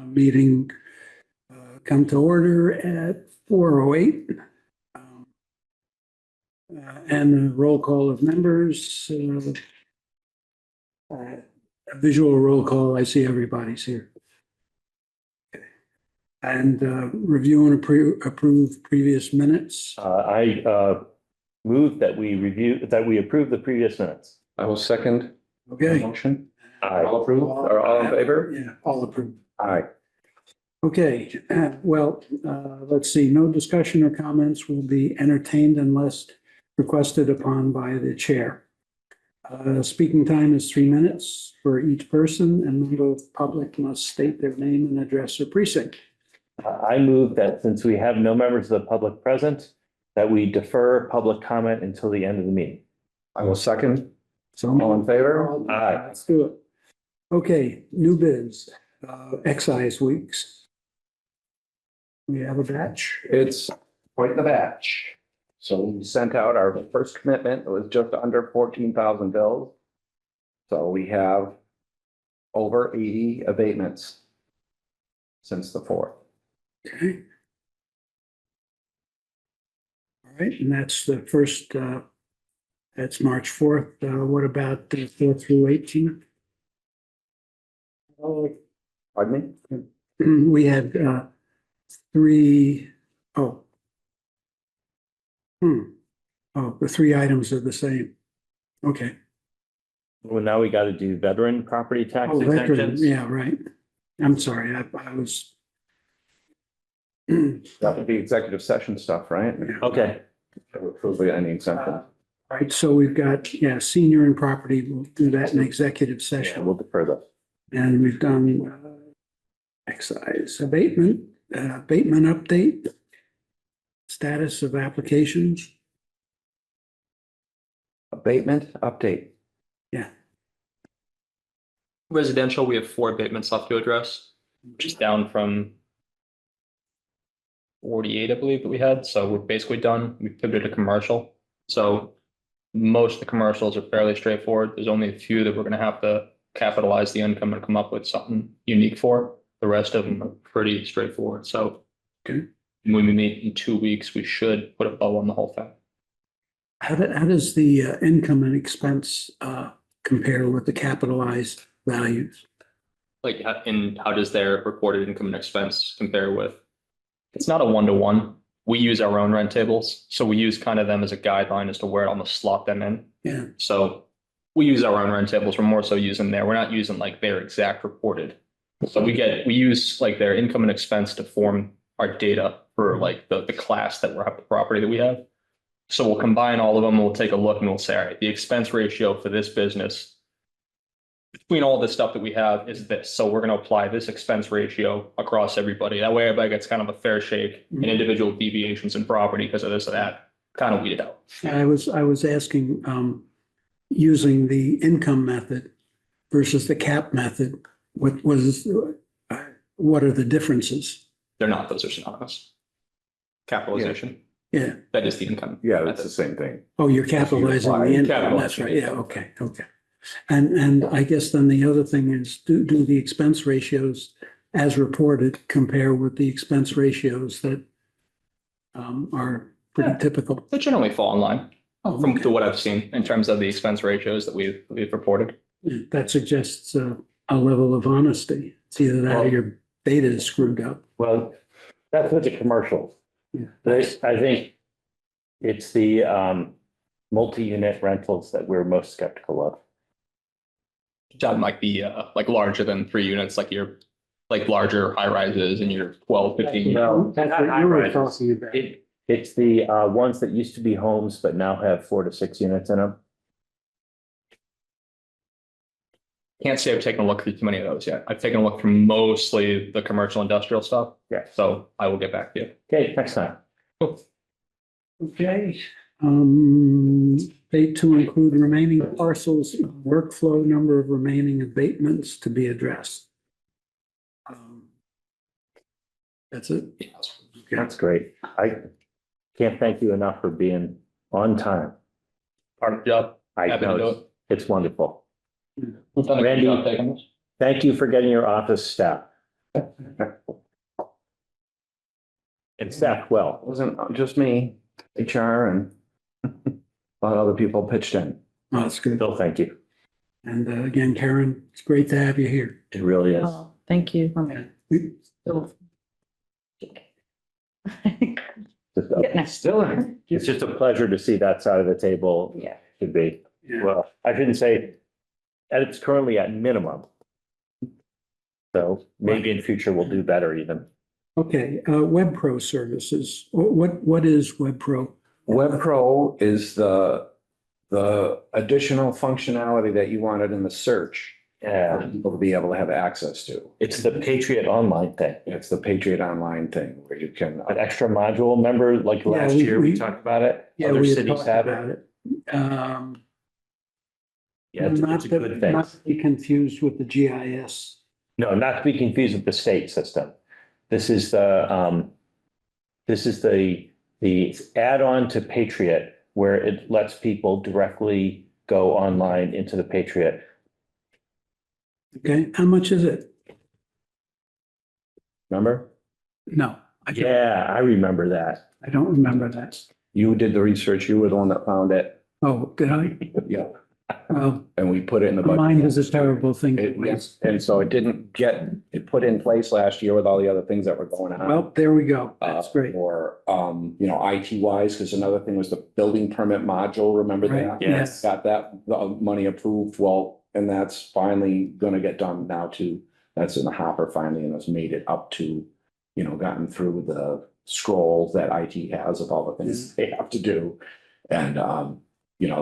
meeting come to order at 4:08. And a roll call of members. A visual roll call. I see everybody's here. And review and approve previous minutes. I move that we approve the previous minutes. I will second the Okay. motion. Aye. All approved or all in favor? Yeah, all approved. Aye. Okay, well, let's see, no discussion or comments will be entertained unless requested upon by the chair. Speaking time is 3 minutes for each person, and member of the public must state their name and address or precinct. I move that since we have no members of the public present, that we defer public comment until the end of the meeting. I will second. So All in favor? Aye. let's do it. Okay, new bids, excise weeks. We have a batch. It's quite the batch. So we sent out our first commitment. It was just under 14,000 bills. So we have over 80 abatements since the 4th. Okay. All right, and that's the first, that's March 4th. What about the 4th through 18th? Pardon me? We had three, oh. Oh, the 3 items are the same. Okay. Well, now we got to do veteran property tax Oh, veteran, exemptions. yeah, right. I'm sorry, I was. That would be executive session stuff, right? Okay. Approve any exemption. Right, so we've got, yeah, senior and property, we'll do that in executive Yeah, session. we'll defer those. And we've done excise abatement update, status of applications. Abatement update. Yeah, Residential, we have 4 abatements left to address, which is down from 48, I believe, that we had. So we're basically done. We pivoted to commercial. So most of the commercials are fairly straightforward. There's only a few that we're going to have to capitalize the income and come up with something unique for. The rest of them are pretty straightforward. So okay. when we meet in 2 weeks, we should put a bow on the whole thing. How does the income and expense compare with the capitalized values? Like, and how does their reported income and expense compare with? It's not a 1-to-1. We use our own rent tables. So we use kind of them as a guideline as to where to almost slot them in. Yeah, So we use our own rent tables. We're more so using there. We're not using like their exact reported. So we use like their income and expense to form our data for like the class that we're the property that we have. So we'll combine all of them. We'll take a look and we'll say, all right, the expense ratio for this business between all this stuff that we have is this. So we're going to apply this expense ratio across everybody. That way everybody gets kind of a fair shake and individual deviations in property because of this or that kind of weed it out. I was asking, using the income method versus the cap method, what are the differences? They're not, those are synonymous. Capitalization, Yeah, that is the income. Yeah, that's the same thing. oh, you're capitalizing the income, that's right, yeah, okay. And I guess then the other thing is, do the expense ratios as reported compare with the expense ratios that are pretty typical? They generally fall in line Oh, from okay. to what I've seen in terms of the expense ratios that we've reported. That suggests a level of honesty. It's either that or your data is screwed up. Well, that's with the commercials. Yeah. I think it's the multi-unit rentals that we're most skeptical of. John, like the like larger than 3 units, like your like larger high rises and your 12, 15. No, That's not what high you were rises. talking about. It's the ones that used to be homes, but now have 4 to 6 units in them. Can't say I've taken a look through too many of those yet. I've taken a look through mostly the commercial industrial stuff. Yeah. So I will get back to you. Okay, next time. Okay, date to include remaining parcels, workflow, number of remaining abatements to be addressed. That's it? Yes. Okay. That's great. I can't thank you enough for being on time. Part of the job. I Happy to do know it. it's wonderful. We've done a good Randy. job taking this. Thank you for getting your office staff. And staffed well. It wasn't just me, HR and a lot of other people pitched in. Oh, that's good. Bill, thank you. And again, Karen, it's great to have you here. It really is. Oh, thank you. We- It's just a pleasure to see that side of the table. Yeah. Should be. Yeah. Well, I shouldn't say, and it's currently at minimum. So maybe in future we'll do better even. Okay, WebPro services. What is WebPro? WebPro is the additional functionality that you wanted in the search for Yeah, people to be able to have access to. it's the Patriot Online thing. It's the Patriot Online thing where you can, An extra module, remember like Yeah, last year we talked about it? Yeah, Other we had cities talked have about it. it. Yeah, it's a good thing. Not to be confused with the GIS. No, not to be confused with the state system. This is the add-on to Patriot where it lets people directly go online into the Patriot. Okay, how much is it? Remember? No, Yeah, I remember that. I don't remember that. you did the research, you were the one that found it. Oh, did I? Yeah, Well, and we put it in the budget. mine is a terrible thing. Yes, and so it didn't get, it put in place last year with all the other things that were going on. Well, there we go. That's great. Or, IT wise, because another thing was the building permit module, remember that? Right, yes. Got that money approved, well, and that's finally gonna get done now too. That's in the hopper finally, and it's made it up to, gotten through the scrolls that IT has of all the things they have to do. And,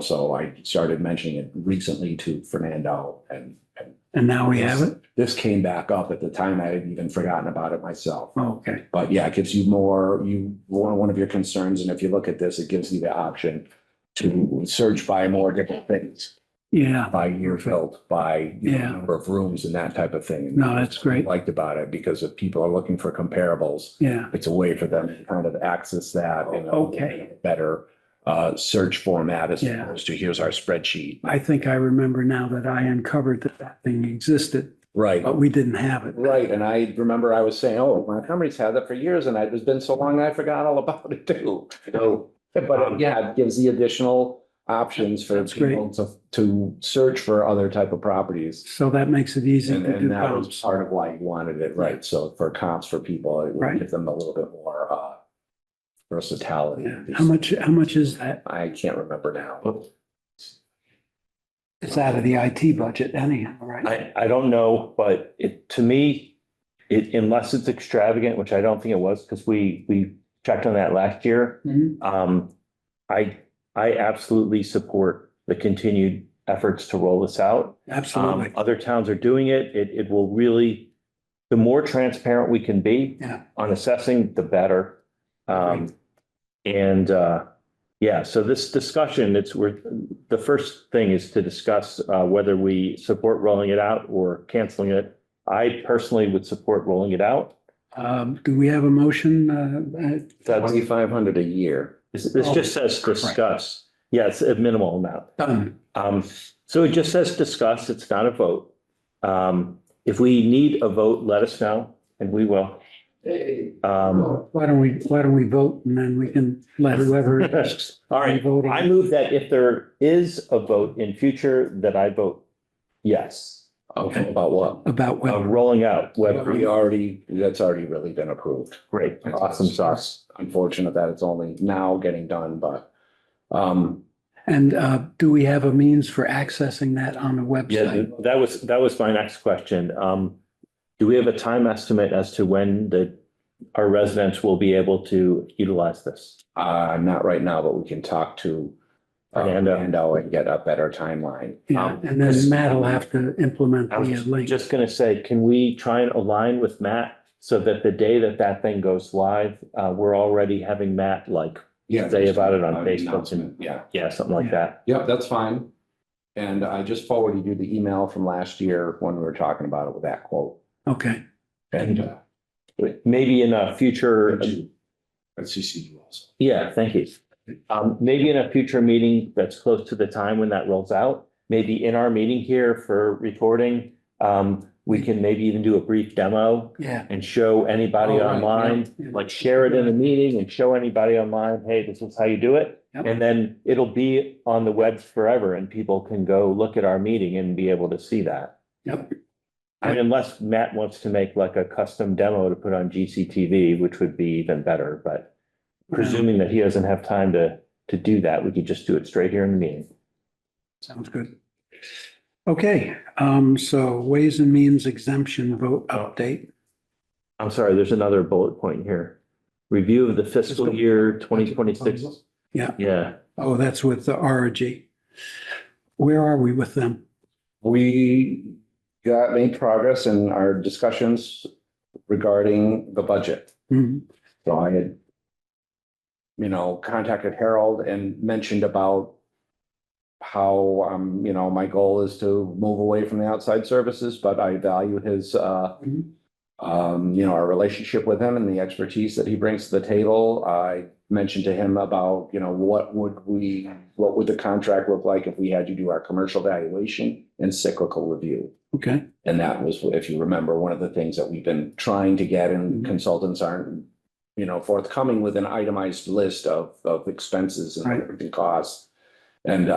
so I started mentioning it recently to Fernando And now we have it? this came back up at the time. I had even forgotten about it myself. Oh, okay. But yeah, it gives you one of your concerns, and if you look at this, it gives you the option to search by more different things, Yeah, by year built, by Yeah. number of rooms and that type of thing. No, that's great. Liked about it, because if people are looking for comparables, yeah. it's a way for them to kind of access that in a Okay. better search format as Yeah. opposed to here's our spreadsheet. I think I remember now that I uncovered that thing existed, Right. but we didn't have it. Right, and I remember I was saying, oh, my company's had that for years, and it's been so long, I forgot all about it too. So, but yeah, it gives the additional options for That's great. people to search for other type of properties. So that makes it easy And, to do and that was comps. part of why you wanted it, right? So for comps for people, it Right. would give them a little bit more versatility. Yeah. How much is that? I can't remember now. It's out of the IT budget anyhow, right? I don't know, but to me, unless it's extravagant, which I don't think it was, because we checked on that last year. Mhm. I absolutely support the continued efforts to roll this out. Absolutely. Other towns are doing it. It will really, the more transparent we can be Yeah. on assessing, the better. So this discussion, the first thing is to discuss whether we support rolling it out or canceling it. I personally would support rolling it out. Do we have a motion? That's, 2,500 a year. this just says discuss. Yeah, it's a minimal amount. Done. So it just says discuss, it's not a vote. If we need a vote, let us know and we will. Why don't we vote and then we can let whoever. All right, vote on I it. move that if there is a vote in future, that I vote yes. Okay, about what? About what? Rolling out web. That's already really been approved. Great, awesome sauce. Unfortunate that it's only now getting done, but, And do we have a means for accessing that on the Yeah, website? that was my next question. Do we have a time estimate as to when our residents will be able to utilize this? not right now, but we can talk to Fernando and get a better timeline. Yeah, and then Matt will have to implement I the was link. just gonna say, can we try and align with Matt so that the day that thing goes live, we're already having Matt say about it on Facebook and Yeah, something like that. yep, that's fine. And I just forwarded you the email from last year when we were talking about it with that quote. Okay, And Maybe in a future, let's see you also. yeah, thank you. Maybe in a future meeting that's close to the time when that rolls out, maybe in our meeting here for recording, we can maybe even do a brief demo Yeah. and show anybody Oh, right, online, yeah. like share it in a meeting and show anybody online, hey, this is how you do it. Yep. And then it'll be on the web forever and people can go look at our meeting and be able to see that. Yep. I mean, unless Matt wants to make like a custom demo to put on GCTV, which would be even better, but presuming that he doesn't have time to do that, we could just do it straight here in the meeting. Sounds good. Okay, so Ways and Means exemption vote update. I'm sorry, there's another bullet point here. Review of the fiscal year 2026. Yeah. Yeah, Oh, that's with the RG. Where are we with them? We made progress in our discussions regarding the budget. Mhm. So I had, contacted Harold and mentioned about how, my goal is to move away from the outside services, but I value his, Mhm. our relationship with him and the expertise that he brings to the table. I mentioned to him about, what would the contract look like if we had to do our commercial valuation and cyclical review? Okay, And that was, if you remember, one of the things that we've been trying to get, and Mhm. consultants aren't, forthcoming with an itemized list of expenses Right. and costs. And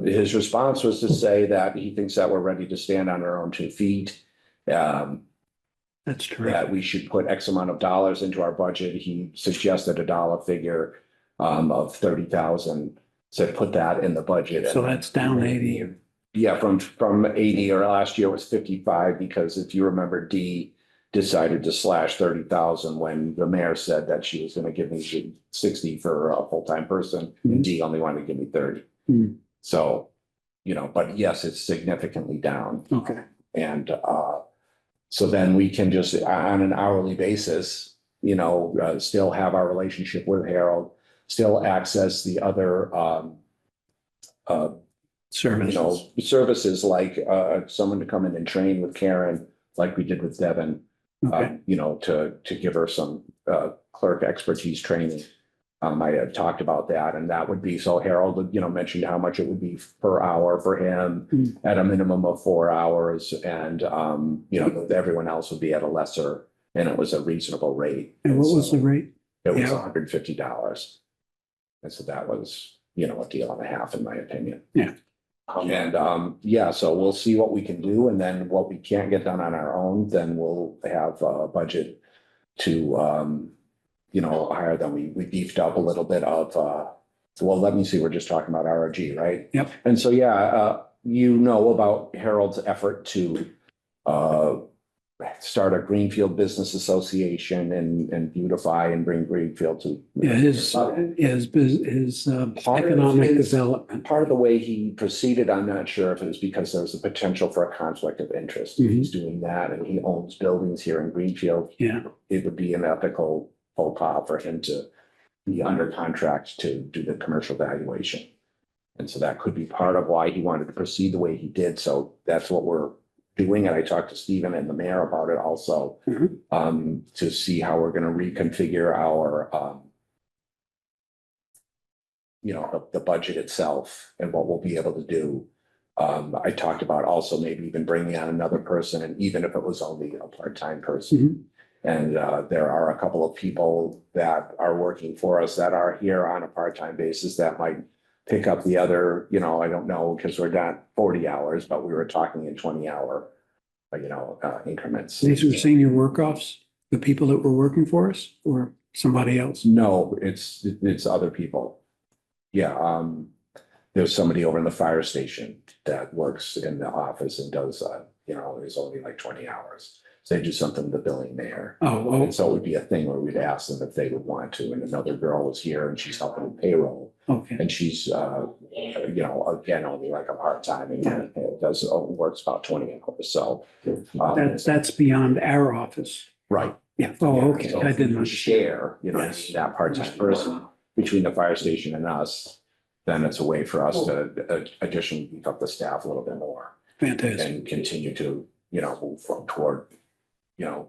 his response was to say that he thinks that we're ready to stand on our own 2 feet. that's true. That we should put X amount of dollars into our budget. He suggested a dollar figure of 30,000. Said put that in the budget. So that's down 80. Yeah, from 80, or last year was 55, because if you remember, D decided to slash 30,000 when the mayor said that she was gonna give me 60 for a full-time person, and Mhm. D only wanted to give me 30. Mhm. So, but yes, it's significantly down. Okay, And so then we can just, on an hourly basis, still have our relationship with Harold, still access the other services. services like someone to come in and train with Karen, like we did with Devin, Okay, to give her some clerk expertise training. I had talked about that, and that would be, so Harold, mentioned how much it would be per hour for him Mm. at a minimum of 4 hours, and everyone else would be at a lesser, and it was a reasonable rate. and what was so the rate? It was Yeah. $150. And so that was, a deal and a half, in my opinion. Yeah. So we'll see what we can do, and then what we can't get done on our own, then we'll have a budget to, higher than we beefed up a little bit of, let me see, we're just talking about ROG, right? Yep. And so, about Harold's effort to, start a Greenfield Business Association and beautify and bring Greenfield to. Yeah, his Part of economic his- development. Part of the way he proceeded, I'm not sure if it was because there was a potential for a conflict of interest. If he's doing that and he owns buildings here in Greenfield, Yeah, it would be an ethical faux pas for him to be under contract to do the commercial valuation. And so that could be part of why he wanted to proceed the way he did. So that's what we're doing. And I talked to Stephen and the mayor about it also, Mhm. to see how we're going to reconfigure our, the budget itself and what we'll be able to do. I talked about also maybe even bringing on another person, and even if it was only a part-time person. Mhm. And there are a couple of people that are working for us that are here on a part-time basis that might pick up the other, I don't know, because we're not 40 hours, but we were talking in 20-hour, increments. These were senior work-offs, the people that were working for us, or somebody else? No, it's other people. Yeah, there's somebody over in the fire station that works in the office and does, is only like 20 hours. So they do something with the billing there. Oh, And so it would be a thing where we'd ask them if they would want to. And another girl was here and she's helping with payroll. okay. And she's, again, only like a part-time, and it works about 20 hours. So. That's beyond our office. Right. Yeah, oh, okay, So I if we didn't understand. share, Yes. that part-time person between the fire station and us, then it's a way for us to additionally beef up the staff a little bit more Fantastic. and continue to, move toward,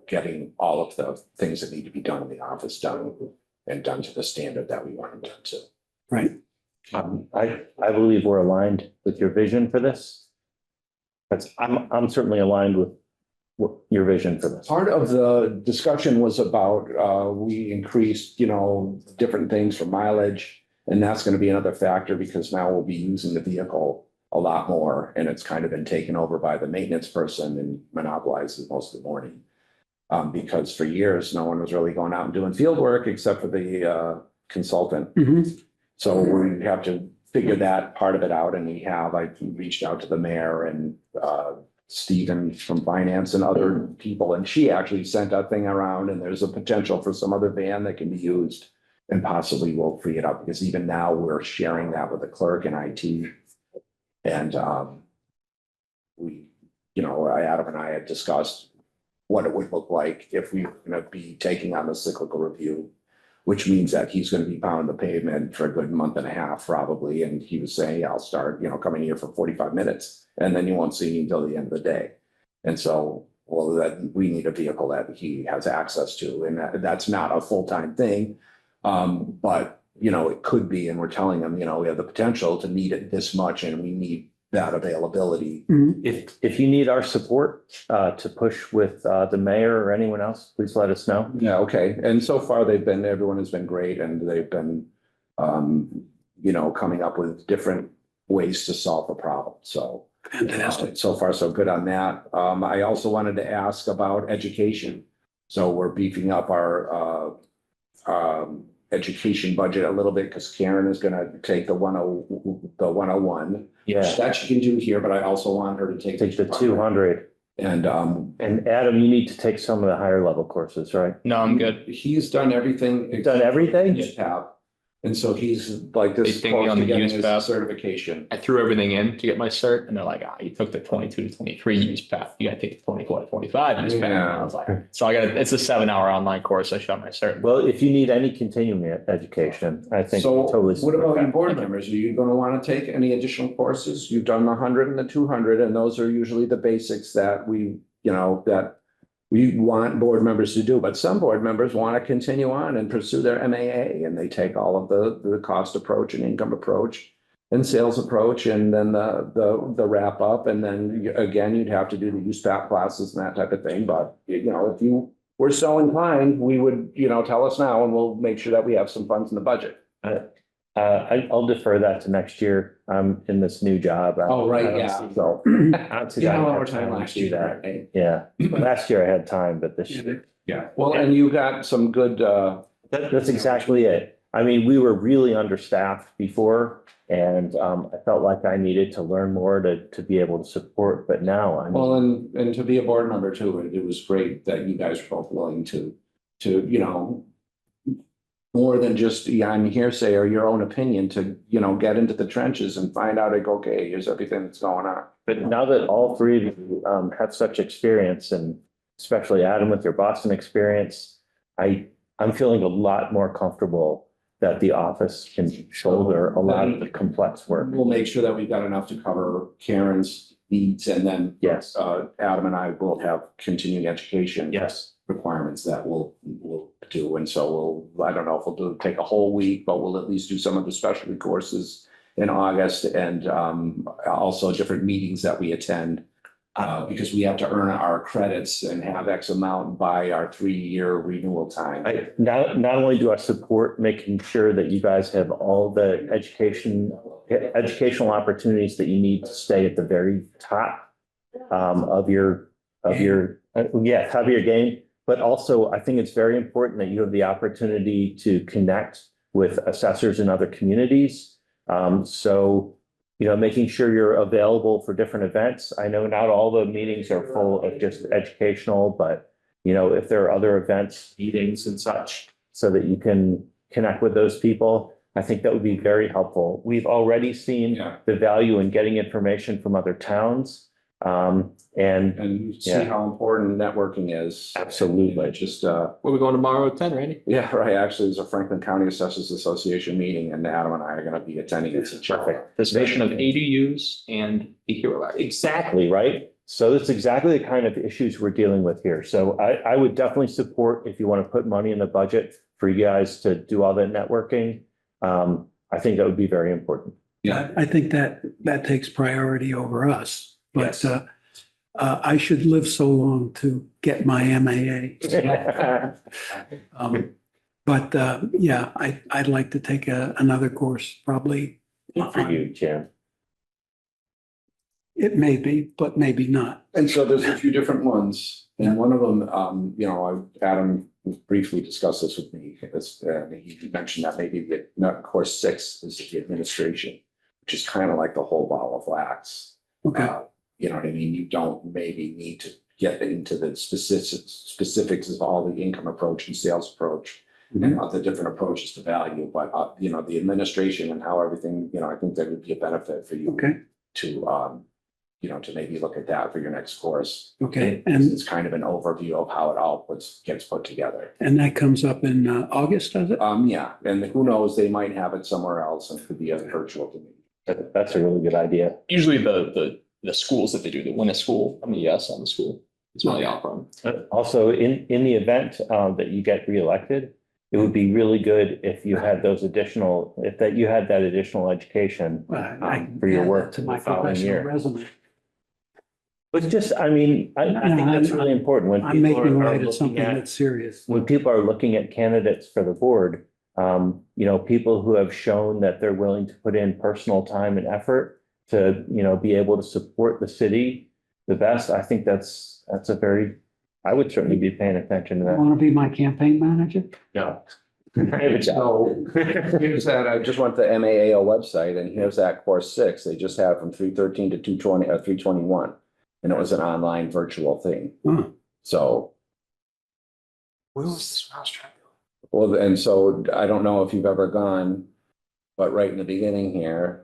getting all of the things that need to be done in the office done and done to the standard that we want them done to. Right, I believe we're aligned with your vision for this. I'm certainly aligned with your vision for this? Part of the discussion was about, we increased, different things for mileage. And that's going to be another factor because now we'll be using the vehicle a lot more. And it's kind of been taken over by the maintenance person and monopolizes most of the morning. Because for years, no one was really going out and doing field work except for the consultant. Mhm. So we have to figure that part of it out. And I reached out to the mayor and Stephen from finance and other people, and she actually sent a thing around and there's a potential for some other van that can be used and possibly we'll free it up because even now we're sharing that with the clerk and IT. And we, Adam and I had discussed what it would look like if we were going to be taking on the cyclical review, which means that he's going to be pounding the pavement for a good month and a half probably. And he was saying, I'll start, coming here for 45 minutes. And then you won't see me until the end of the day. And so, that we need a vehicle that he has access to. And that's not a full-time thing. But, it could be, and we're telling him, we have the potential to need it this much and we need that availability. If you need our support to push with the mayor or anyone else, please let us know. Yeah, okay. And so far everyone has been great and they've been, coming up with different ways to solve the problem. So. Fantastic. So far, so good on that. I also wanted to ask about education. So we're beefing up our education budget a little bit because Karen is going to take the 101. Yeah, That she can do here, but I also want her to take the 200. And Adam, you need to take some of the higher level courses, right? No, I'm good. he's done everything. You've done everything? Use tab. And so he's like this. They think me on the use his tab. certification. I threw everything in to get my cert and they're like, you took the 22 to 23 use path. You gotta take the 24 to 25 use path. And I was like, so it's a 7-hour online course. I shot my cert. Well, if you need any continuing education, I think So totally. what about your you? board members? Are you going to want to take any additional courses? You've done the 100 and the 200, and those are usually the basics that we want board members to do. But some board members want to continue on and pursue their MAA, and they take all of the cost approach and income approach and sales approach, and then the wrap up. And then again, you'd have to do the USPAP classes and that type of thing. But if you were so inclined, we would, tell us now and we'll make sure that we have some funds in the budget. I'll defer that to next year. I'm in this new job. Oh, right, I don't yeah. see- So. Yeah, one more time last year, That. right? Yeah, last year I had time, but this year. Yeah, well, and you got some good, That's exactly it. I mean, we were really understaffed before and I felt like I needed to learn more to be able to support, but now I'm. well, and to be a board member too, it was great that you guys were both willing to, more than just on hearsay or your own opinion to, get into the trenches and find out, like, okay, here's everything that's going on. But now that all three of you have such experience, and especially Adam with your Boston experience, I'm feeling a lot more comfortable that the office can shoulder a lot of the complex work. We'll make sure that we've got enough to cover Karen's needs, and then Yes, Adam and I will have continuing education yes. requirements that we'll do. And so I don't know if we'll take a whole week, but we'll at least do some of the specialty courses in August, and also different meetings that we attend. Because we have to earn our credits and have X amount by our 3-year renewal time. Not only do I support making sure that you guys have all the educational opportunities that you need to stay at the very top of your game, but also I think it's very important that you have the opportunity to connect with assessors in other communities. So, making sure you're available for different events. I know not all the meetings are full of just educational, but, if there are other events, meetings and such, so that you can connect with those people, I think that would be very helpful. We've already seen the value in getting information from other towns. And you see how important networking is. Absolutely. Just, Where we going tomorrow at 10, Randy? yeah, right. Actually, there's a Franklin County Assessors Association meeting, and Adam and I are going to be attending it. Perfect. Discussion of ADUs and the Hero Act. Exactly, right? So that's exactly the kind of issues we're dealing with here. So I would definitely support if you want to put money in the budget for you guys to do all that networking. I think that would be very important. Yeah. I think that takes priority over us. But I should live so long to get my MAA. But yeah, I'd like to take another course, probably. Good for you, Jim. It may be, but maybe not. And so there's a few different ones, and one of them, you know, Adam briefly discussed this with me. He mentioned that maybe course 6 is the administration, which is kind of like the whole ball of wax. Okay, You know what I mean? You don't maybe need to get into the specifics of all the income approach and sales approach and the different approaches to value, but you know, the administration and how everything, you know, I think that would be a benefit for you okay, to you know, to maybe look at that for your next course. okay. And And, it's kind of an overview of how it all gets put together. and that comes up in August, does it? Yeah, and who knows, they might have it somewhere else and it could be a virtual meeting. That's a really good idea. Usually the schools that they do, the win a school, MES on the school is what they offer. Also, in the event that you get reelected, it would be really good if you had those additional, you had that additional education I for your add work that to the my following professional year. resume. But just, I mean, I think that's really important when I'm people making are light of looking something at, that's serious. when people are looking at candidates for the board, you know, people who have shown that they're willing to put in personal time and effort to, you know, be able to support the city the best. I think that's a very, I would certainly be paying attention to You that. want to be my campaign manager? No. I have a job. So here's that, I just went to the MAAO website and here's that course 6. They just had from 313 to 220, 321. And it was an online virtual thing. Huh. So, Where was this mousetrap? well, and so I don't know if you've ever gone, but right in the beginning here,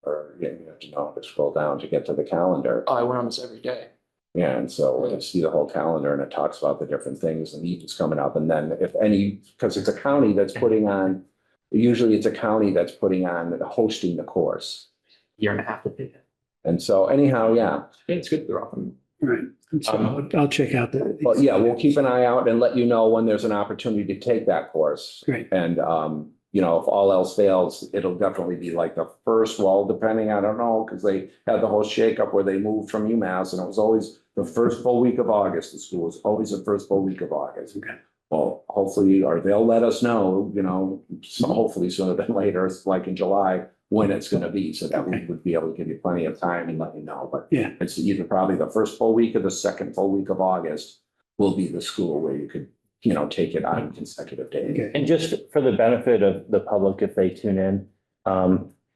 or yeah, you have to know to scroll down to get to the calendar. Oh, I went on this every day. Yeah, and so you see the whole calendar and it talks about the different things and meetings coming up. And then if any, because it's a county that's putting on, usually it's a county that's putting on, hosting the course. Year and a half to pay it. And so anyhow, yeah, Yeah, it's good. They're often. Right. So I'll check out the. but yeah, we'll keep an eye out and let you know when there's an opportunity to take that course. Great. And, you know, if all else fails, it'll definitely be like the first, well, depending, I don't know, because they had the whole shakeup where they moved from UMass and it was always the first full week of August. The school was always the first full week of August. Okay. Well, hopefully, or they'll let us know, you know, so hopefully sooner than later, it's like in July, when it's gonna be, so that we would be able to give you plenty of time and let you know. But Yeah. it's either probably the first full week or the second full week of August will be the school where you could, you know, take it on consecutive days. Okay. And just for the benefit of the public, if they tune in,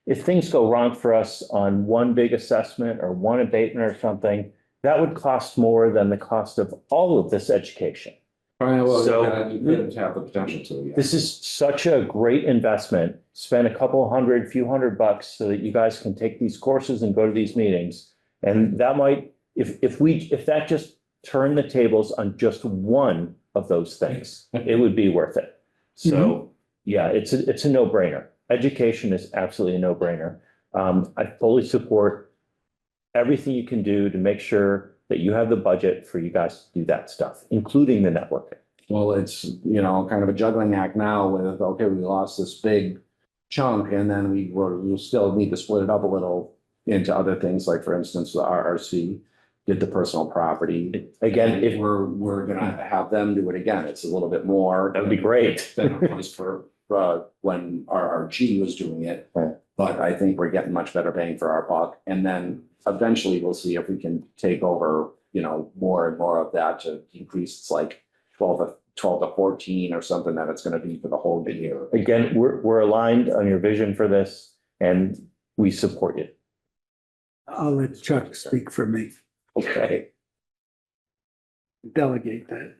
if things go wrong for us on one big assessment or one abatement or something, that would cost more than the cost of all of this education. So- you could have the potential to, yeah. This is such a great investment. Spend a couple hundred, few $100 so that you guys can take these courses and go to these meetings. And that might, if that just turned the tables on just one of those things, it would be worth it. So, yeah, it's a no-brainer. Education is absolutely a no-brainer. I fully support everything you can do to make sure that you have the budget for you guys to do that stuff, including the networking. Well, it's, you know, kind of a juggling act now with, okay, we lost this big chunk and then we'll still need to split it up a little into other things, like for instance, the RRC did the personal property. Again, If we're gonna have them do it again, it's a little bit more. that would be great. Than it was for, when RRG was doing it. Right. But I think we're getting much better bang for our buck. And then eventually we'll see if we can take over, you know, more and more of that to increase. It's like 12 to 14 or something that it's gonna be for the whole year. Again, we're aligned on your vision for this and we support you. I'll let Chuck speak for me. Okay. Delegate that,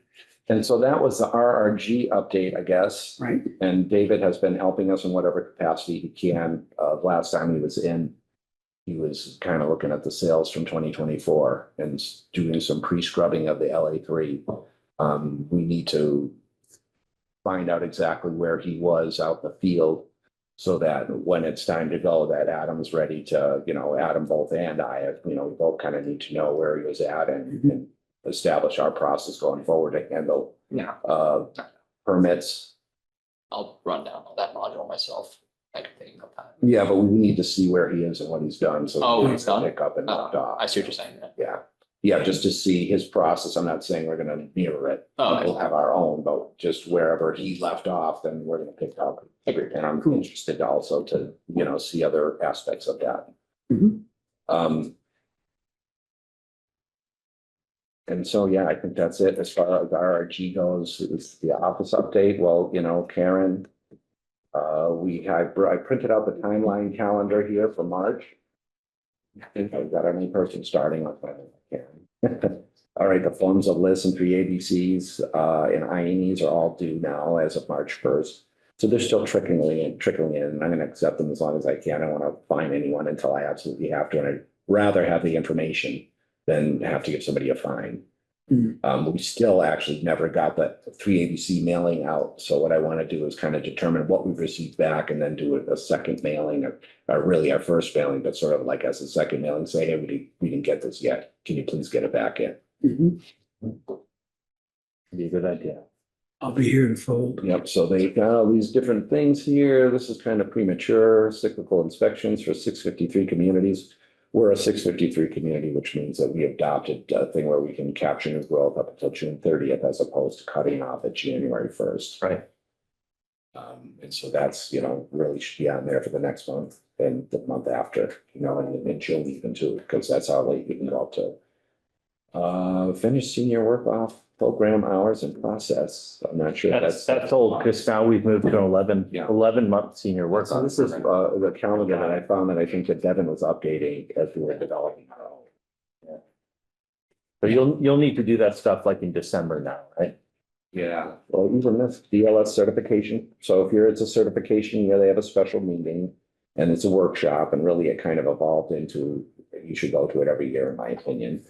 And so that was the RRG update, I guess. right? And David has been helping us in whatever capacity he can. Last time he was in, he was kind of looking at the sales from 2024 and doing some pre-scrubbing of the LA3. We need to find out exactly where he was out in the field so that when it's time to go, that Adam's ready to, you know, Adam both and I have, you know, we both kind of need to know where he was at and establish our process going forward to handle Yeah. permits. I'll run down on that module myself. I can take no time. Yeah, but we need to see where he is and what he's done. So Oh, we he's can done? Pick up and knocked off. I see what you're saying. Yeah, Yeah, just to see his process. I'm not saying we're gonna mirror it. Oh, okay. We'll have our own, but just wherever he left off, then we're gonna pick up. And I'm interested also to, see other aspects of that. Mhm. And so, yeah, I think that's it as far as RRG goes. It's the office update. Well, Karen. I printed out the timeline calendar here for March. I think I've got a new person starting with Karen. All right, the forms of lists and 3ABCs and INEs are all due now as of March 1st. So they're still trickling in, and I'm gonna accept them as long as I can. I don't want to fine anyone until I absolutely have to, and I'd rather have the information than have to give somebody a fine. We still actually never got the 3ABC mailing out. So what I want to do is kind of determine what we've received back and then do a second mailing or really our first mailing, but sort of like as a second mailing, say, hey, we didn't get this yet. Can you please get it back in? Be a good idea. I'll be here to fold. Yep, so they've got all these different things here. This is kind of premature, cyclical inspections for 653 communities. We're a 653 community, which means that we adopted a thing where we can capture new growth up until June 30th, as opposed to cutting off at January 1st. Right. And so that's, really should be on there for the next month and the month after, and June even too, because that's how late we can go up to. Finish senior work off program hours and process. I'm not sure. That's old, because now we've moved to an 11-month senior work. So this is the calendar that I found that I think that Devin was updating as we were developing our own. Yeah. But you'll need to do that stuff like in December now, right? Yeah, well, even this DLS certification. So if it's a certification, they have a special meeting and it's a workshop, and really it kind of evolved into, you should go to it every year, in my opinion.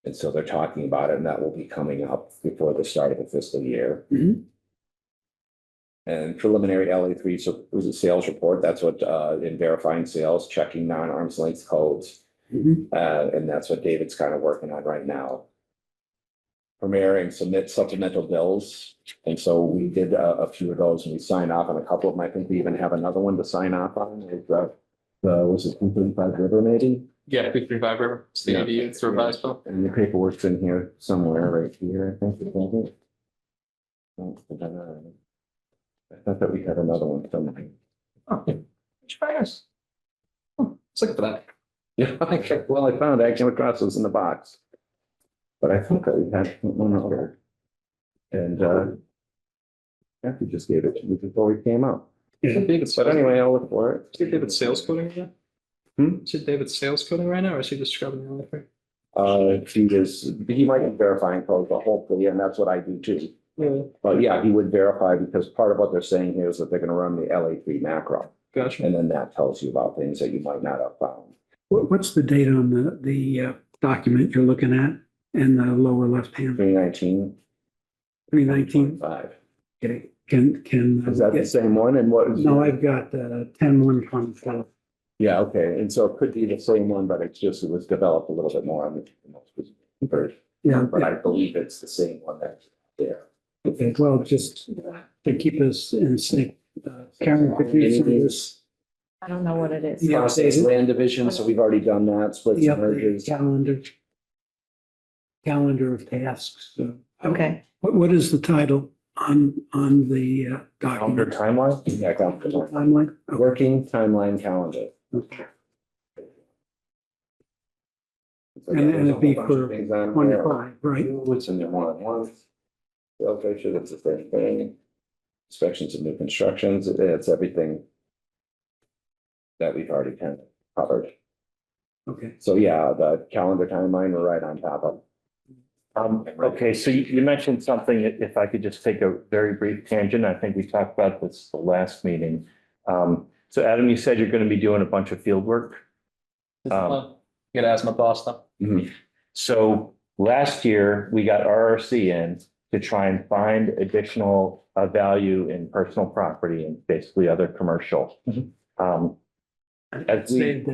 And so they're talking about it, and that will be coming up before the start of the fiscal year. And preliminary LA3, so it was a sales report. That's what in verifying sales, checking non-arm's length codes. And that's what David's kind of working on right now. Premiere and submit supplemental bills. And so we did a few of those, and we signed off on a couple of them. I think we even have another one to sign off on. Was it 235 River maybe? Yeah, 335 River, it's the Yeah. ADU, it's the revised bill. And the paperwork's in here somewhere right here, I think. I thought that we had another one somewhere. Oh, which fires? Let's look for that. Yeah, well, I found it. I came across this in the box. But I thought that we had one other. And Kathy just gave it to me before we came up. But anyway, I'll look for it. Is David's sales coding right now? Is it David's sales coding right now, or is he just scrubbing the other thing? He might be verifying code, but hopefully, and that's what I do too. Yeah. But yeah, he would verify, because part of what they're saying here is that they're gonna run the LA3 macro. Gotcha. And then that tells you about things that you might not have found. What's the date on the document you're looking at in the lower left hand? 319. 319? 5. Okay, can. Is that the same one? And what? No, I've got 10/1/24. Yeah, okay. And so it could be the same one, but it was developed a little bit more on the most recent version. Yeah, But I believe it's the same one that's there. okay, well, just to keep us in sync, Karen, could you send us I don't know what it is. Yeah. Process land division, so we've already done that, splits the and mergers. updated calendar of tasks? So, Okay, what is the title on the Calendar document? timeline? Yeah, calendar. Timeline? Okay. Working timeline calendar. Okay. So, And yeah, there's a it'd be whole bunch of for things on there. 25, right? What's in there, one? Sales ratio, that's the same thing. Inspections of new constructions, it's everything that we've already kind of covered. Okay. So yeah, the calendar timeline, we're right on top of. Okay, so you mentioned something, if I could just take a very brief tangent, I think we talked about this the last meeting. So Adam, you said you're going to be doing a bunch of field work. You gotta ask my boss though. So last year, we got RRC in to try and find additional value in personal property and basically other commercial. As we,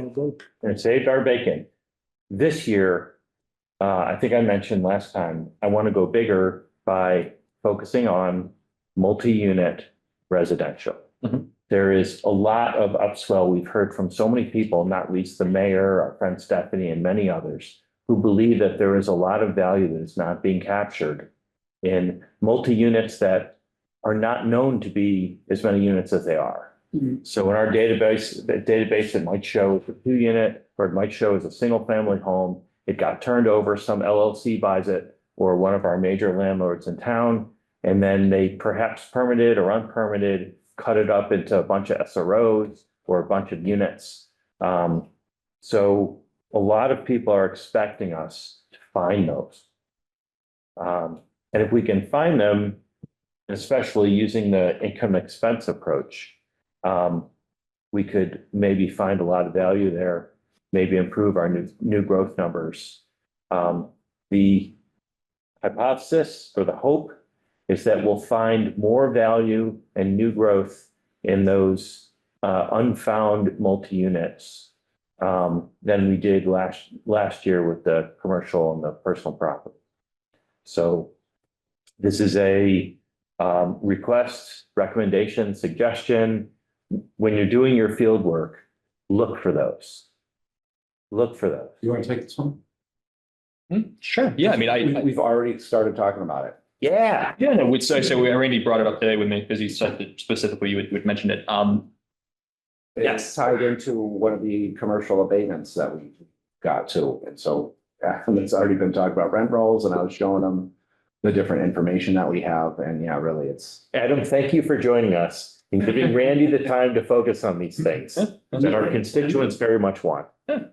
and saved our bacon. This year, I think I mentioned last time, I want to go bigger by focusing on multi-unit residential. There is a lot of upswell. We've heard from so many people, not least the mayor, our friend Stephanie, and many others, who believe that there is a lot of value that is not being captured in multi-units that are not known to be as many units as they are. Mhm. So in our database, it might show as a 2-unit, or it might show as a single family home. It got turned over, some LLC buys it, or one of our major landlords in town. And then they perhaps permitted or unpermitted, cut it up into a bunch of SROs or a bunch of units. So a lot of people are expecting us to find those. And if we can find them, especially using the income expense approach, we could maybe find a lot of value there, maybe improve our new growth numbers. The hypothesis or the hope is that we'll find more value and new growth in those unfound multi-units than we did last year with the commercial and the personal property. So this is a request, recommendation, suggestion. When you're doing your field work, look for those. Look for those. You want to take this one? Sure. Yeah, I mean, We've already started talking about it. Yeah. yeah, no, we'd say, Randy brought it up today with me because he said that specifically you would mention it. It's Yes. tied into one of the commercial abatements that we got to. And so it's already been talked about rent rolls, and I was showing them the different information that we have. And yeah, really, it's. Adam, thank you for joining us and giving Randy the time to focus on these things that our constituents very much want.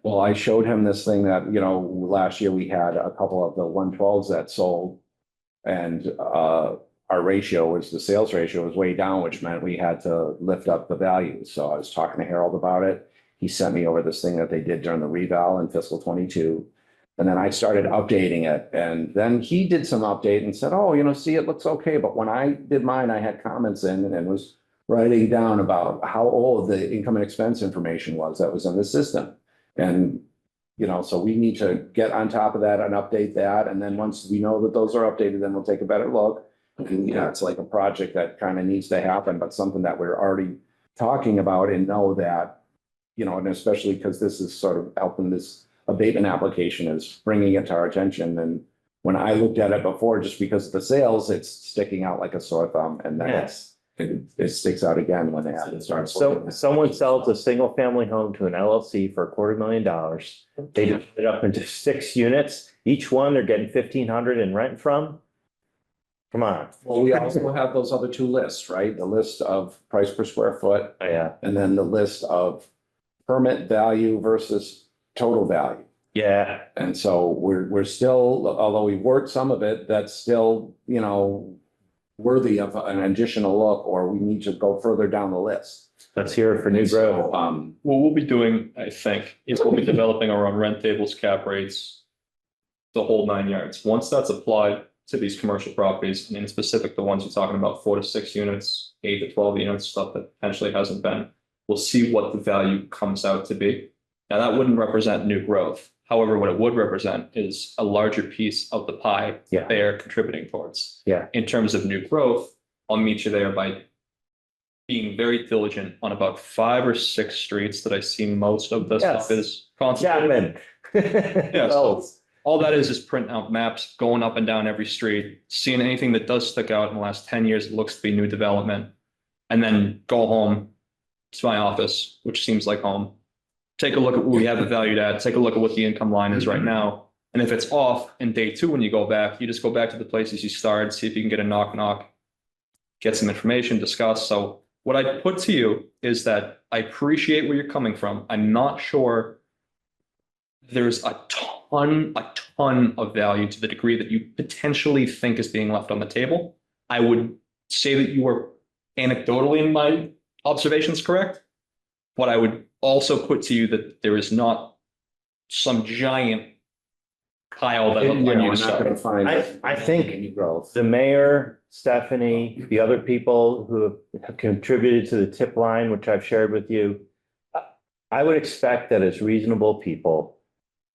Well, I showed him this thing that, last year we had a couple of the 112s that sold. And our ratio was, the sales ratio was way down, which meant we had to lift up the value. So I was talking to Harold about it. He sent me over this thing that they did during the reval in fiscal 22. And then I started updating it. And then he did some update and said, oh, see, it looks okay. But when I did mine, I had comments in and was writing down about how old the income and expense information was that was in the system. And so we need to get on top of that and update that. And then once we know that those are updated, then we'll take a better look. And, it's like a project that kind of needs to happen, but something that we're already talking about and know that, and especially because this is sort of helping this abatement application is bringing it to our attention. And when I looked at it before, just because of the sales, it's sticking out like a sore thumb. And then Yes. it sticks out again when they have to start. So someone sells a single family home to an LLC for $250,000. They divide it up into 6 units. Each one they're getting $1,500 in rent from. Come on. Well, we also have those other 2 lists, right? The list of price per square foot, Oh, yeah. and then the list of permit value versus total value. Yeah. And so we're still, although we worked some of it, that's still, worthy of an additional look, or we need to go further down the list. Let's hear it for new growth. what we'll be doing, I think, is we'll be developing our own rent tables, cap rates, the whole 9 yards. Once that's applied to these commercial properties, and in specific, the ones you're talking about, 4 to 6 units, 8 to 12 units, stuff that potentially hasn't been, we'll see what the value comes out to be. Now, that wouldn't represent new growth. However, what it would represent is a larger piece of the pie Yeah. they are contributing towards. Yeah. In terms of new growth, I'll meet you there by being very diligent on about 5 or 6 streets that I see most of this Yes. stuff is concentrated. Chapman. Yeah, so Oh, all that is print out maps, going up and down every street, seeing anything that does stick out in the last 10 years, it looks to be new development. And then go home to my office, which seems like home. Take a look at what we have it valued at, take a look at what the income line is right now. And if it's off in day 2, when you go back, you just go back to the places you started, see if you can get a knock, get some information, discuss. So what I put to you is that I appreciate where you're coming from. I'm not sure there's a ton of value to the degree that you potentially think is being left on the table. I would say that you were anecdotally in my observations correct, but I would also put to you that there is not some giant pile that We're on you not to gonna start. find. I think any growth. the mayor, Stephanie, the other people who have contributed to the tip line, which I've shared with you, I would expect that as reasonable people,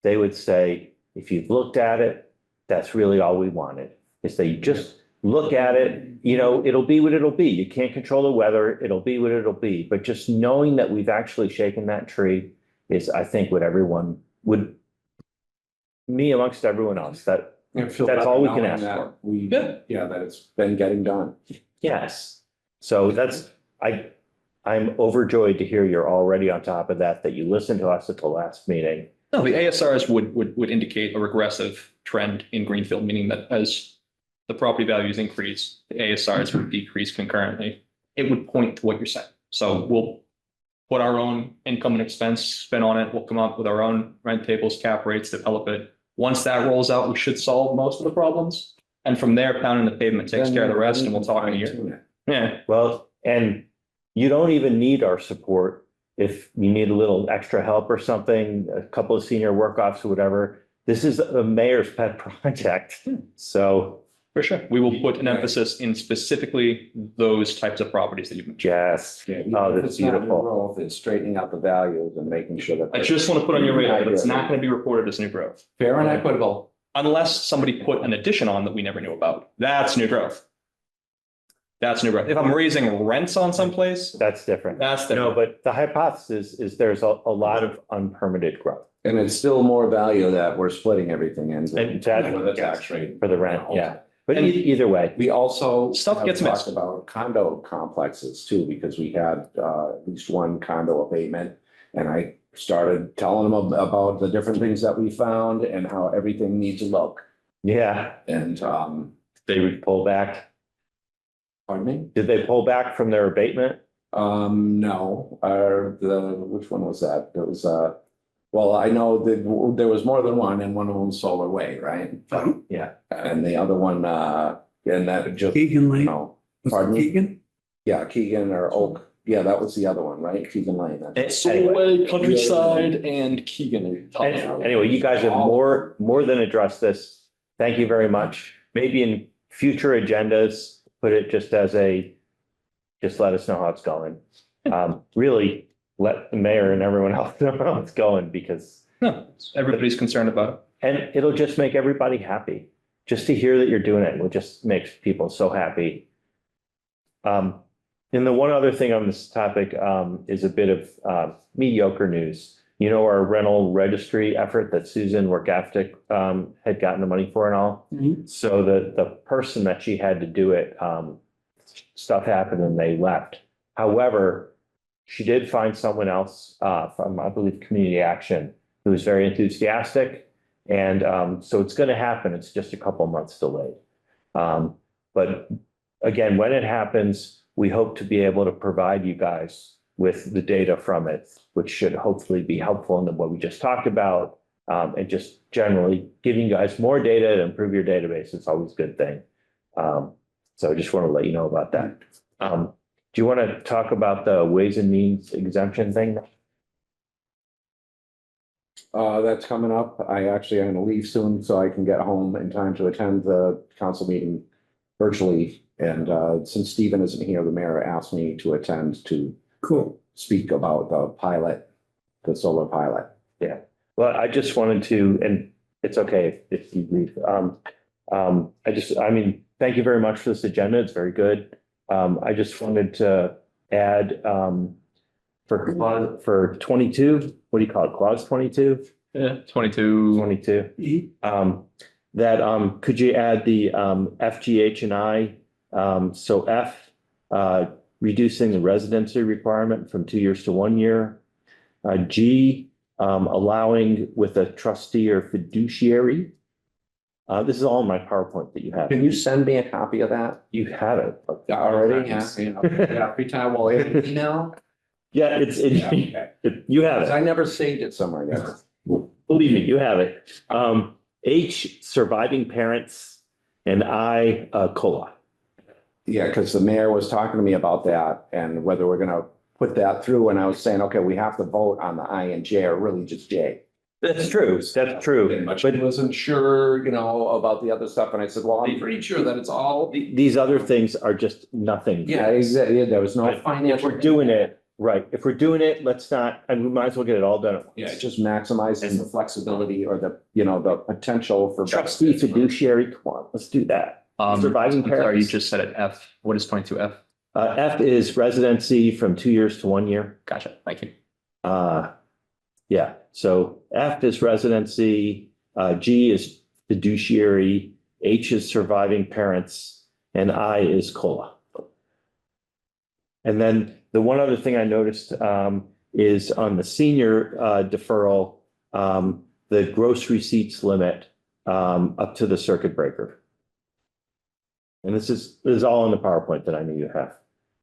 they would say, if you've looked at it, that's really all we wanted. Is that you just look at it, it'll be what it'll be. You can't control the weather. It'll be what it'll be. But just knowing that we've actually shaken that tree is, I think, what everyone would me amongst everyone else, that, I feel That's better all we can knowing ask that for. We, Yeah. yeah, that it's been getting done. yes. So I'm overjoyed to hear you're already on top of that, that you listened to us at the last meeting. No, the ASRs would indicate a regressive trend in Greenfield, meaning that as the property values increase, the ASRs would decrease concurrently. It would point to what you're saying. So we'll put our own income and expense spin on it. We'll come up with our own rent tables, cap rates, develop it. Once that rolls out, we should solve most of the problems. And from there, pounding the pavement takes care of the rest, and we'll talk in a year. Yeah. Well, and you don't even need our support if you need a little extra help or something, a couple of senior work-offs or whatever. This is a mayor's pet project. So For sure. We will put an emphasis in specifically those types of properties that you've mentioned. yes, Yeah, oh, if that's it's not new beautiful. growth, it's straightening out the values and making sure that. I just want to put on your radar that it's not going to be reported as new growth. Fair and equitable. Unless somebody put an addition on that we never knew about. That's new growth. That's new growth. If I'm raising rents on someplace, That's different. that's the. No, but the hypothesis is there's a lot of unpermitted growth. And it's still more value that we're splitting everything into. And that- With the tax rate. For the rent, yeah. But And- either way, We also. Stuff have gets talked missed. About condo complexes too, because we had at least one condo abatement. And I started telling them about the different things that we found and how everything needs a look. yeah, And they would pull back. pardon me? Did they pull back from their abatement? No, which one was that? It was well, I know that there was more than one and one of them solar way, right? Yeah. And the other one, and that just, Keegan Lane. no, Was it pardon me? Keegan? Yeah, Keegan or Oak. Yeah, that was the other one, right? Keegan Lane. Anyway. Countryside, and Keegan. Anyway, you guys have more than addressed this. Thank you very much. Maybe in future agendas, put it just as just let us know how it's going. Really, let the mayor and everyone else know how it's going because, No, everybody's concerned about it. and it'll just make everybody happy. Just to hear that you're doing it will just makes people so happy. And the one other thing on this topic is a bit of mediocre news. You know, our rental registry effort that Susan Workaftic had gotten the money for and all. Mhm. So the person that she had to do it, stuff happened and they left. However, she did find someone else from, I believe, Community Action, who was very enthusiastic. And so it's going to happen. It's just a couple of months delayed. But again, when it happens, we hope to be able to provide you guys with the data from it, which should hopefully be helpful in what we just talked about. And just generally giving you guys more data to improve your database is always a good thing. So I just want to let you know about that. Do you want to talk about the Ways and Means exemption thing? That's coming up. I actually am gonna leave soon so I can get home in time to attend the council meeting virtually. And since Stephen isn't here, the mayor asked me to attend to Cool. speak about the pilot, the solar pilot. Yeah, well, I just wanted to, and it's okay if you leave. I mean, thank you very much for this agenda. It's very good. I just wanted to add for 22, what do you call it? Clause 22? Yeah, 22. 22. Mhm. That could you add the FGH and I? So F, reducing the residency requirement from 2 years to 1 year. G, allowing with a trustee or fiduciary. This is all in my PowerPoint that you have. Can you send me a copy of that? You have it. Already? Yeah, every time we'll email. Yeah, Yeah, okay. you have 'Cause it. I never saved it somewhere yet. Believe me, you have it. H, surviving parents, and I, COLA. Yeah, because the mayor was talking to me about that and whether we're gonna put that through. And I was saying, okay, we have to vote on the I and J or really just J. That's true. That's true. But she wasn't sure, about the other stuff. And I said, well, I'm pretty sure that it's all. These other things are just nothing. Yeah, exactly. Yeah, there was no But financial. If we're doing it, right, if we're doing it, let's not, and we might as well get it all done at once. Yeah, it just maximizes the flexibility or the potential for. Trustee fiduciary, come on, let's do that. Surviving I'm sorry, you parents. just said it F. What is 22F? F is residency from 2 years to 1 year. Gotcha. Thank you. Yeah, so F is residency G is fiduciary, H is surviving parents, and I is COLA. And then the one other thing I noticed is on the senior deferral, the gross receipts limit up to the circuit breaker. And this is all in the PowerPoint that I know you have.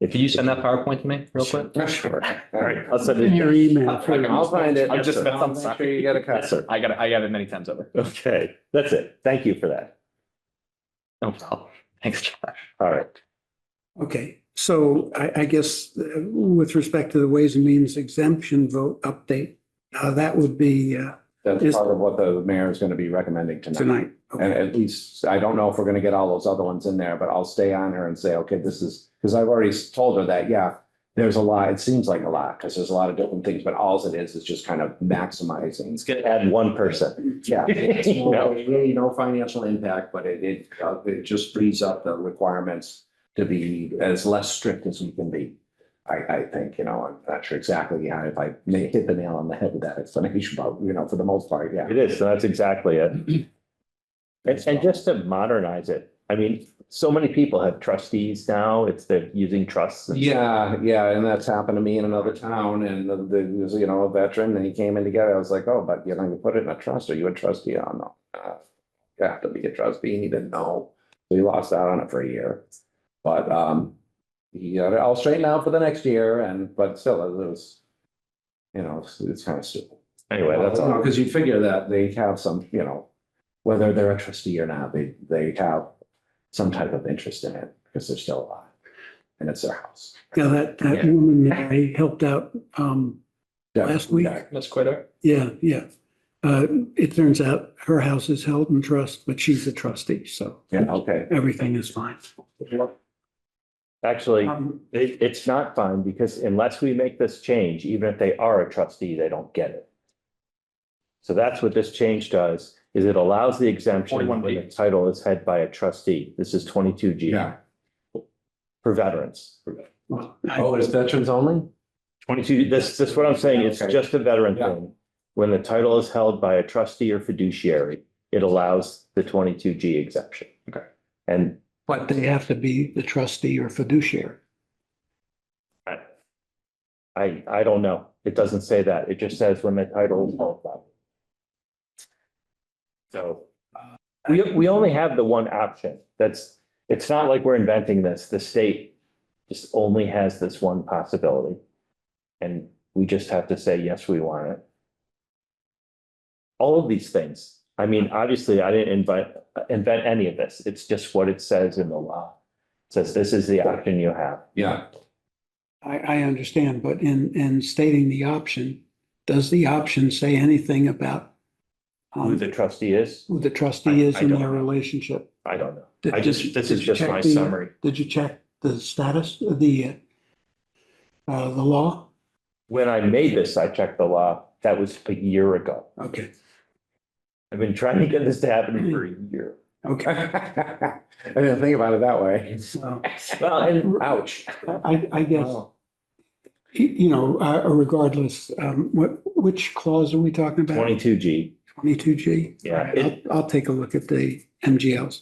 Can you send that PowerPoint to me real quick? Sure. All right, I'll send it. In your email. I'll find it. I've just been on Make sure you get a Yes, cut. sir. I got it many times over. Okay, that's it. Thank you for that. No problem. Thanks, Josh. All right. Okay, so I guess with respect to the Ways and Means exemption vote update, that would be That's Is- part of what the mayor is going to be recommending tonight. tonight. And at least, I don't know if we're going to get all those other ones in there, but I'll stay on her and say, okay, this is, because I've already told her that, yeah, there's a lot, it seems like a lot, because there's a lot of different things, but all it is just kind of maximizing. It's gonna add one person. Yeah, it's really no financial impact, but it just frees up the requirements to be as less strict as we can be. I think, I'm not sure exactly how, if I hit the nail on the head with that explanation, but, for the most part, yeah. It is, so that's exactly it. And just to modernize it, I mean, so many people have trustees now, they're using trusts. and- Yeah, and that's happened to me in another town and there was, a veteran and he came in together. I was like, oh, but you put it in a trust. Are you a trustee? Oh, no. You have to be a trustee. And he didn't know. So he lost out on it for a year. But he got it all straightened out for the next year but still it was, it's kind of stupid. Anyway, that's all. Because you figure that they have some, whether they're a trustee or not, they have some type of interest in it because they're still alive and it's their house. Yeah, that woman that I helped out, last week. That's quite all right. yeah. It turns out her house is held in trust, but she's a trustee, so Yeah, okay. everything is fine. Actually, Um, it's not fine because unless we make this change, even if they are a trustee, they don't get it. So that's what this change does, is it allows the exemption when the 21B. title is held by a trustee. This is 22G. Yeah. For veterans. well, Oh, it's veterans only? 22, this is what I'm saying, it's Okay. just a veteran Yeah. thing. When the title is held by a trustee or fiduciary, it allows the 22G exemption. Okay. And But they have to be the trustee or fiduciary. I don't know, it doesn't say that, it just says when the title is held by. So, we only have the one option, it's not like we're inventing this, the state just only has this one possibility. And we just have to say, yes, we want it. All of these things, I mean, obviously, I didn't invent any of this, it's just what it says in the law. It says this is the option you have. Yeah. I understand, but in stating the option, does the option say anything about Who the trustee is, who the trustee is I in don't their know. relationship? I don't know. Did- I just, did- this did is you just check my the- summary. Did you check the status of the law? When I made this, I checked the law. That was a year ago. Okay, I've been trying to get this to happen for a year. okay. I didn't think about it that way. So, Well, and Ouch. I guess, regardless, which clause are we talking about? 22G, 22G? Yeah, I'll take a look at the MGLs.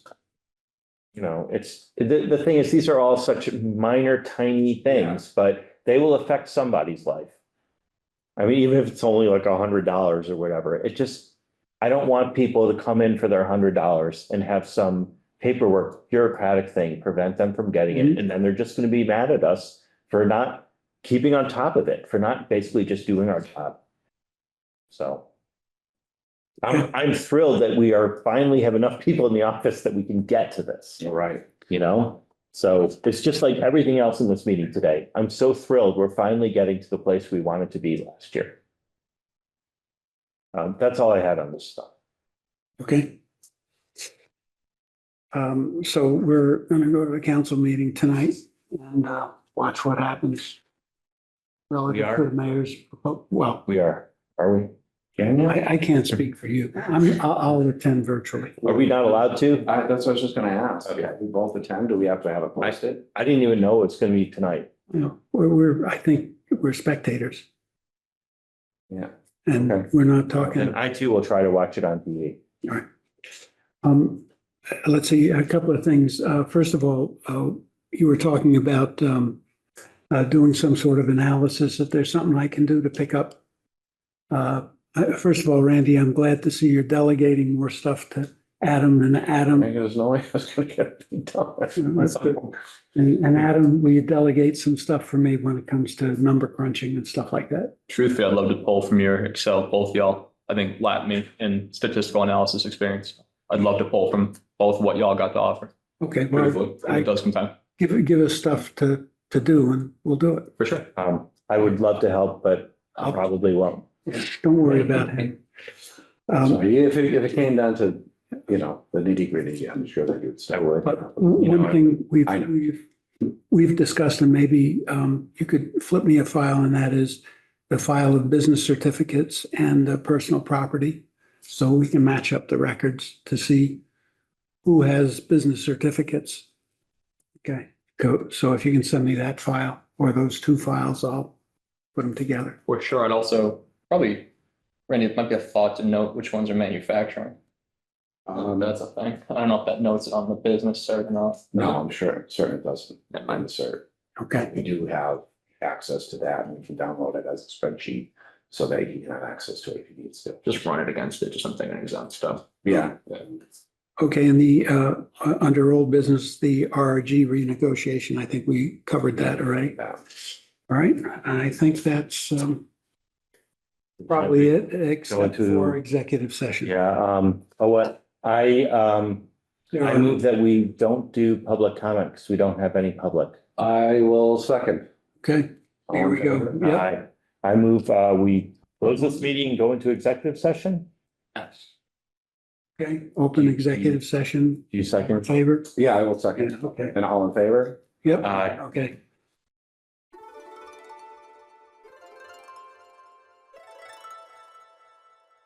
it's, the thing is, these are all such minor, tiny things, but they will affect somebody's life. I mean, even if it's only like $100 or whatever, I don't want people to come in for their $100 and have some paperwork, bureaucratic thing prevent them from getting it. And then they're just going to be mad at us for not keeping on top of it, for not basically just doing our job. So I'm thrilled that we are finally have enough people in the office that we can get to this, Right. So it's just like everything else in this meeting today. I'm so thrilled we're finally getting to the place we wanted to be last year. That's all I had on this stuff. Okay. So we're gonna go to the council meeting tonight and watch what happens relative to the mayor's, well, We are we? I can't speak for you. I'll attend virtually. Are we not allowed to? That's what I was just gonna ask. Okay. We both attend. Do we have to have it posted? I didn't even know it's gonna be tonight. I think we're spectators Yeah. and Okay. we're not talking. And I too will try to watch it on TV. All right. Let's see, a couple of things. First of all, you were talking about doing some sort of analysis. If there's something I can do to pick up. First of all, Randy, I'm glad to see you're delegating more stuff to Adam and Adam. There's no way I was gonna get it done. That's good. And Adam, will you delegate some stuff for me when it comes to number crunching and stuff like that? Truthfully, I'd love to pull from your Excel, both y'all. I think me and statistical analysis experience. I'd love to pull from both what y'all got to offer. Okay, Truthfully, well, it does come time. give us stuff to do and we'll do it. For sure. I would love to help, but I probably won't. Yeah, don't worry about him. So if it came down to, you know, the nitty gritty, I'm sure that you'd stay with. But one thing I know. we've discussed, and maybe you could flip me a file, and that is the file of business certificates and personal property. So we can match up the records to see who has business certificates. Okay, so if you can send me that file or those two files, I'll put them together. For sure. I'd also probably, Randy, it might be a thought to note which ones are manufacturing. That's a thing. I don't know if that notes it on the business cert or not. No, I'm sure, certain it doesn't, mind the cert. Okay, We do have access to that and we can download it as a spreadsheet so that you can have access to it if you need to. Just run it against it, just something and exempt stuff. Yeah. okay, and the under old business, the RRG renegotiation, I think we covered that already. Yeah. All right, I think that's probably it, except for executive session. Yeah, I move that we don't do public comment because we don't have any public. I will second. Okay, here we go. Yep. I move, we close this meeting, go into executive session. Okay, open executive session. Do you In second? favor? Yeah, I will second. Okay, And all in favor? yep, Aye. okay.